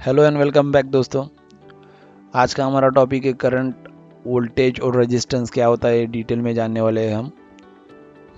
Hello and welcome back दोस्तों। आज का हमारा टॉपिक है करंट वोल्टेज और रेजिस्टेंस क्या होता है, डिटेल में जानने वाले हैं हम।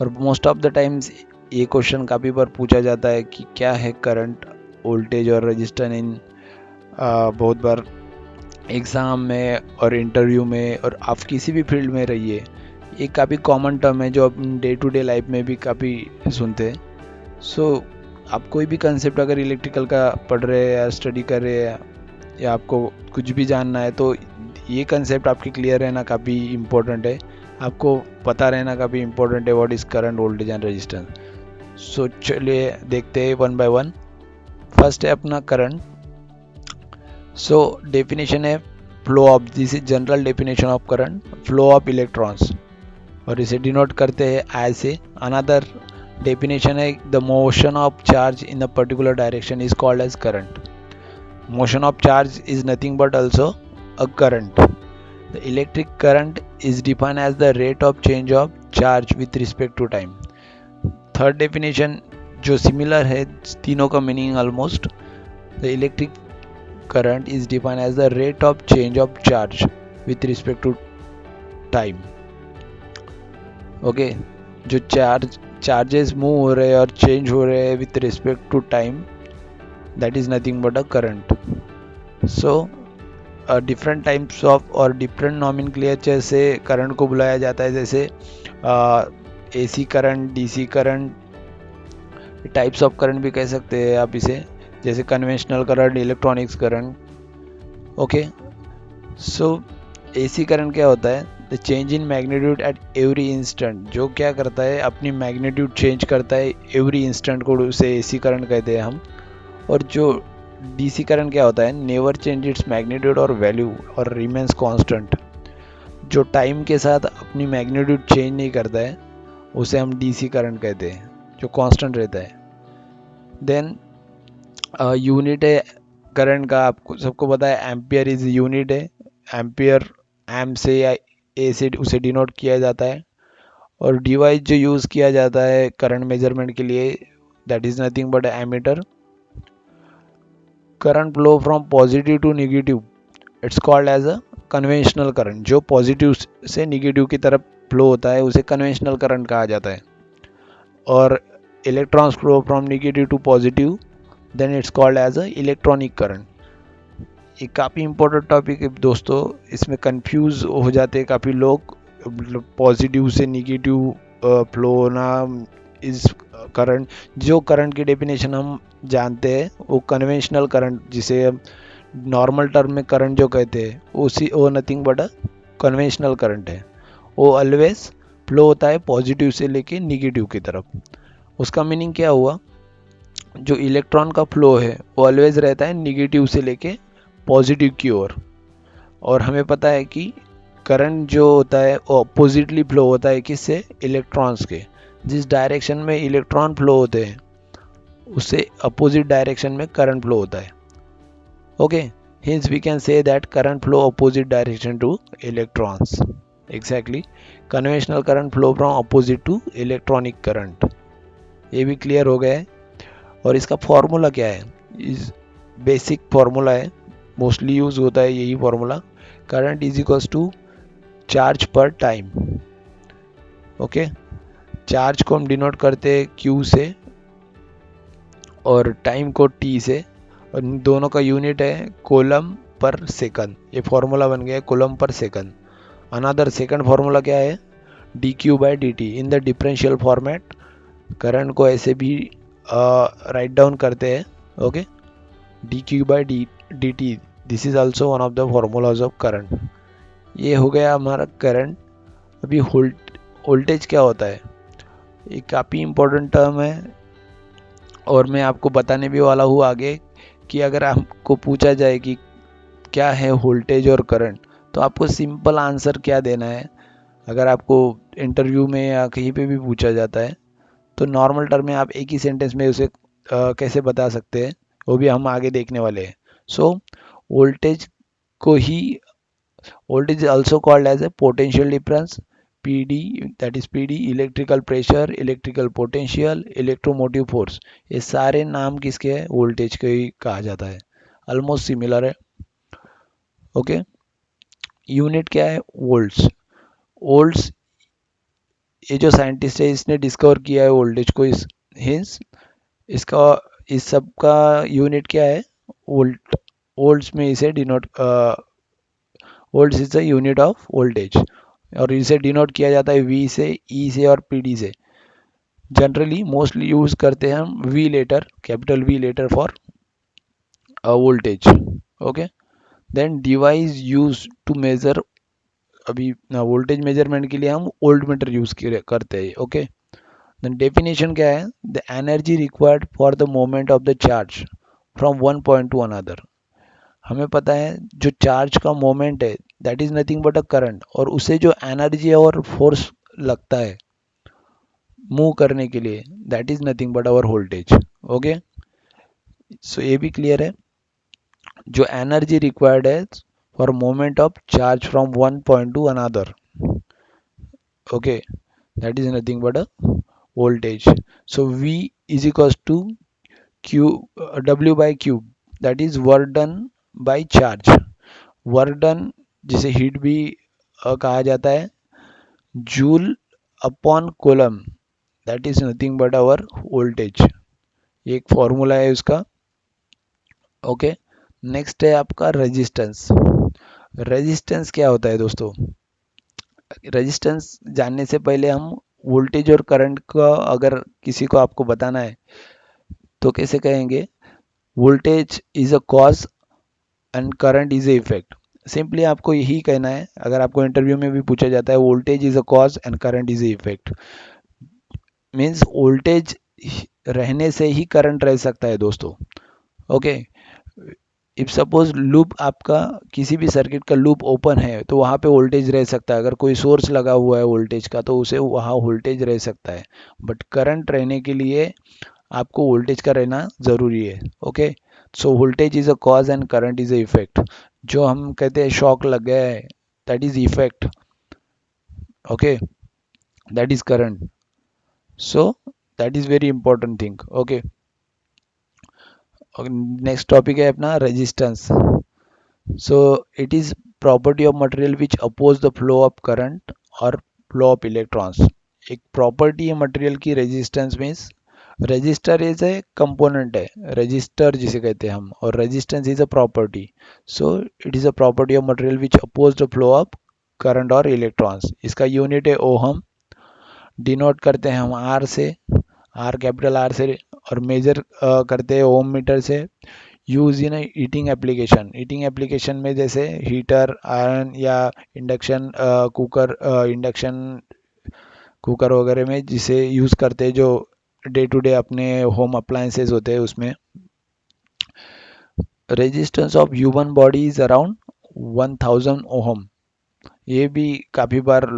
और मोस्ट ऑफ द टाइम्स ये क्वेश्चन काफ़ी बार पूछा जाता है कि क्या है करंट वोल्टेज और रेजिस्टेंस इन बहुत बार एग्ज़ाम में और इंटरव्यू में, और आप किसी भी फील्ड में रहिए, ये काफ़ी कॉमन टर्म है जो अपन डे टू डे लाइफ में भी काफ़ी सुनते हैं। सो आप कोई भी कंसेप्ट अगर इलेक्ट्रिकल का पढ़ रहे हैं या स्टडी कर रहे हैं या आपको कुछ भी जानना है, तो ये कंसेप्ट आपकी क्लियर रहना काफ़ी इम्पोर्टेंट है। आपको पता रहना काफ़ी इम्पोर्टेंट है what is current voltage and resistance. So चलिए देखते हैं वन बाय वन। फर्स्ट है अपना करंट। सो डेफिनेशन है flow of, this is general definition of current, flow of electrons, और इसे डिनोट करते हैं ऐसे। अनदर डेफिनेशन है the motion of charge in a particular direction is called as current. Motion of charge is nothing but also a current. The electric current is defined as the rate of change of charge with respect to time. Third definition जो similar है तीनों का meaning almost. The electric current is defined as the rate of change of charge with respect to time. Okay, जो charges move हो रहे हैं और change हो रहे हैं with respect to time, that is nothing but a current. So different types of और different nomenclature से करंट को बुलाया जाता है, जैसे AC current, DC current, types of current भी कह सकते हैं आप इसे, जैसे conventional current, electronics current. Okay, so AC current क्या होता है? The change in magnitude at every instant. जो क्या करता है, अपनी मैग्नीट्यूड चेंज करता है एवरी इंस्टेंट को, उसे एसी करंट कहते हैं हम. और जो डीसी करंट क्या होता है? नेवर चेंज इट्स मैग्नीट्यूड और वैल्यू और रिमेन्स कांस्टेंट. जो टाइम के साथ अपनी मैग्नीट्यूड चेंज नहीं करता है उसे हम डीसी करंट कहते हैं, जो कांस्टेंट रहता है. देन यूनिट है करंट का, आपको सबको पता है एम्पियर इज यूनिट है. एम्पियर एम से या ए से उसे डिनोट किया जाता है. और डिवाइस जो यूज़ किया जाता है करंट मेजरमेंट के लिए, that is nothing but ammeter. Current flow from positive to negative, it's called as a conventional current. जो पॉजिटिव से निगेटिव की तरफ फ्लो होता है उसे कन्वेंशनल करंट कहा जाता है. और electrons flow from negative to positive, then it's called as a electronic current. ये काफ़ी इंपॉर्टेंट टॉपिक है दोस्तों, इसमें कंफ्यूज हो जाते हैं काफ़ी लोग. पॉजिटिव से निगेटिव फ्लो होना इस करंट, जो करंट की डेफिनेशन हम जानते हैं वो कन्वेंशनल करंट, जिसे नॉर्मल टर्म में करंट जो कहते हैं, उसी वो nothing but a conventional current है. वो ऑलवेज फ्लो होता है पॉजिटिव से लेके निगेटिव की तरफ. उसका मीनिंग क्या हुआ? जो इलेक्ट्रॉन का फ्लो है वो ऑलवेज रहता है निगेटिव से लेके पॉजिटिव की ओर. और हमें पता है कि करंट जो होता है वो अपोजिटली फ्लो होता है किससे? इलेक्ट्रॉन्स के. जिस डायरेक्शन में इलेक्ट्रॉन फ्लो होते हैं उससे अपोजिट डायरेक्शन में करंट फ्लो होता है. Okay, hence we can say that current flow opposite direction to electrons. Exactly, conventional current flow from opposite to electronic current. ये भी क्लियर हो गया है. और इसका फॉर्मूला क्या है? इस बेसिक फॉर्मूला है, मोस्टली यूज होता है यही formula. Current is equals to charge per time. Okay, charge को हम डिनोट करते हैं Q से और टाइम को T से, और दोनों का यूनिट है कोलम पर सेकंड. ये फॉर्मूला बन गया है कोलम पर सेकंड. अनदर सेकंड फॉर्मूला क्या है? D Q by D T in the differential format. Current को ऐसे भी राइट डाउन करते हैं. Okay, D Q by D T, this is also one of the formulas of current. ये हो गया हमारा करंट. अभी वोल्टेज क्या होता है? ये काफ़ी इम्पोर्टेंट टर्म है और मैं आपको बताने भी वाला हूँ आगे कि अगर आपको पूछा जाए कि क्या है वोल्टेज और करंट, तो आपको सिंपल आंसर क्या देना है. अगर आपको इंटरव्यू में या कहीं पे भी पूछा जाता है तो नॉर्मल टर्म में आप एक ही सेंटेंस में उसे कैसे बता सकते हैं, वो भी हम आगे देखने वाले हैं. सो वोल्टेज को ही, voltage is also called as a potential difference, PD, that is PD, electrical pressure, electrical potential, electromotive force. ये सारे नाम किसके हैं? वोल्टेज के ही कहा जाता है. ऑलमोस्ट सिमिलर है। ओके, यूनिट क्या है? वोल्ट्स। वोल्ट्स, ये जो साइंटिस्ट है इसने डिस्कवर किया है वोल्टेज को, इस हिंस इसका, इस सब का यूनिट क्या है? वोल्ट। वोल्ट्स में इसे denote, volts is the unit of voltage, और इसे डिनोट किया जाता है वी से, ई से और पीडी से। जनरली मोस्टली यूज करते हैं हम V letter, capital V letter for voltage. Okay, then device use to measure, अभी वोल्टेज मेजरमेंट के लिए हम वोल्ट मीटर यूज करते हैं। ओके, देन डेफिनेशन क्या है? The energy required for the moment of the charge from one point to another. हमें पता है जो चार्ज का मोमेंट है that is nothing but a current, और उसे जो एनर्जी और फोर्स लगता है मूव करने के लिए that is nothing but our voltage. Okay, so ये भी क्लियर है। जो एनर्जी रिक्वायर्ड है for moment of charge from one point to another, okay, that is nothing but a voltage. So V is equals to Q, W by Q, that is work done by charge। Work done, जिसे heat भी कहा जाता है, joule upon coulomb, that is nothing but our voltage. ये एक formula है उसका। Okay, next है आपका रेजिस्टेंस। रेजिस्टेंस क्या होता है दोस्तों? रेजिस्टेंस जानने से पहले हम वोल्टेज और करंट का अगर किसी को आपको बताना है तो कैसे कहेंगे? Voltage is a cause and current is a effect. Simply आपको यही कहना है, अगर आपको इंटरव्यू में भी पूछा जाता है voltage is a cause and current is a effect, means voltage रहने से ही करंट रह सकता है दोस्तों। ओके, इफ सपोज लूप आपका, किसी भी सर्किट का लूप ओपन है तो वहाँ पे वोल्टेज रह सकता है। अगर कोई सोर्स लगा हुआ है वोल्टेज का तो उसे वहाँ वोल्टेज रह सकता है, बट करंट रहने के लिए आपको वोल्टेज का रहना ज़रूरी है। Okay, so voltage is a cause and current is a effect. जो हम कहते हैं शॉक लग गया है, that is effect. Okay, that is current. So that is very important thing. Okay, next topic है अपना resistance. So it is property of material which oppose the flow of current और फ्लो ऑफ इलेक्ट्रॉन्स। एक property है material की resistance means, resistor is a component है, register जिसे कहते हैं हम, और resistance is a property. So it is a property of material which oppose the flow of current और इलेक्ट्रॉन्स। इसका यूनिट है ओहम, डिनोट करते हैं हम आर से, आर कैपिटल आर से, और मेजर करते हैं ओम मीटर से। Use in heating application, heating application में जैसे हीटर, आयरन या इंडक्शन कुकर, इंडक्शन कुकर वगैरह में जिसे यूज़ करते हैं, जो डे टू डे अपने होम अप्लायंसेस होते हैं उसमें। Resistance of human body is around 1000 ohm. ये भी काफ़ी बार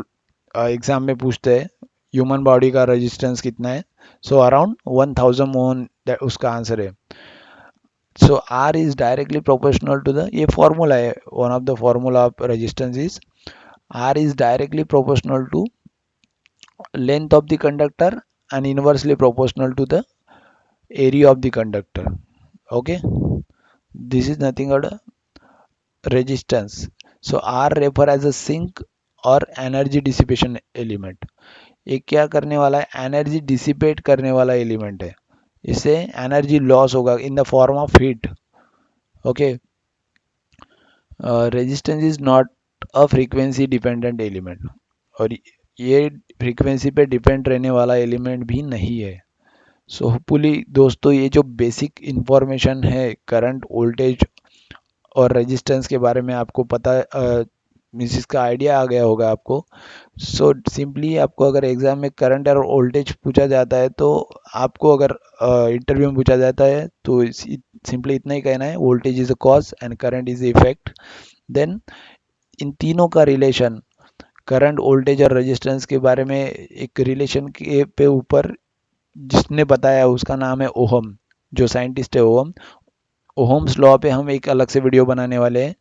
एग्जाम में पूछते हैं, ह्यूमन बॉडी का रेजिस्टेंस कितना है? सो अराउंड 1000 ओहम, उसका आंसर है। So R is directly proportional to the, ये फॉर्मूला है, one of the formula of resistance is R is directly proportional to length of the conductor and inversely proportional to the area of the conductor. Okay, this is nothing but a resistance. So R refer as a sink और energy dissipation element. ये क्या करने वाला है? Energy dissipate करने वाला element है। इससे एनर्जी लॉस होगा in the form of heat. Okay, resistance is not a frequency dependent element, और ये फ्रीक्वेंसी पे डिपेंड रहने वाला एलिमेंट भी नहीं है। सो होपफुली दोस्तों ये जो बेसिक इंफॉर्मेशन है करंट, वोल्टेज और रेजिस्टेंस के बारे में आपको पता, मीन्स इसका आइडिया आ गया होगा आपको। सो सिंपली आपको अगर एग्जाम में करंट और वोल्टेज पूछा जाता है तो आपको अगर इंटरव्यू में पूछा जाता है तो सिंपली इतना ही कहना है, voltage is a cause and current is effect. Then इन तीनों का रिलेशन, करंट, वोल्टेज और रेजिस्टेंस के बारे में एक रिलेशन के पे ऊपर जिसने बताया उसका नाम है ओहम, जो साइंटिस्ट है ओहम। ओहम्स लॉ पे हम एक अलग से वीडियो बनाने वाले हैं।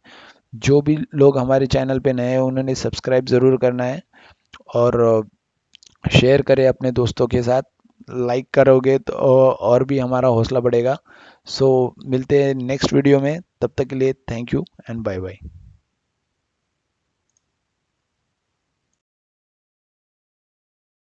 जो भी लोग हमारे चैनल पे नए हैं उन्होंने सब्सक्राइब ज़रूर करना है, और शेयर करें अपने दोस्तों के साथ। लाइक करोगे तो और भी हमारा हौसला बढ़ेगा। सो मिलते हैं नेक्स्ट वीडियो में। तब तक के लिए thank you and bye bye.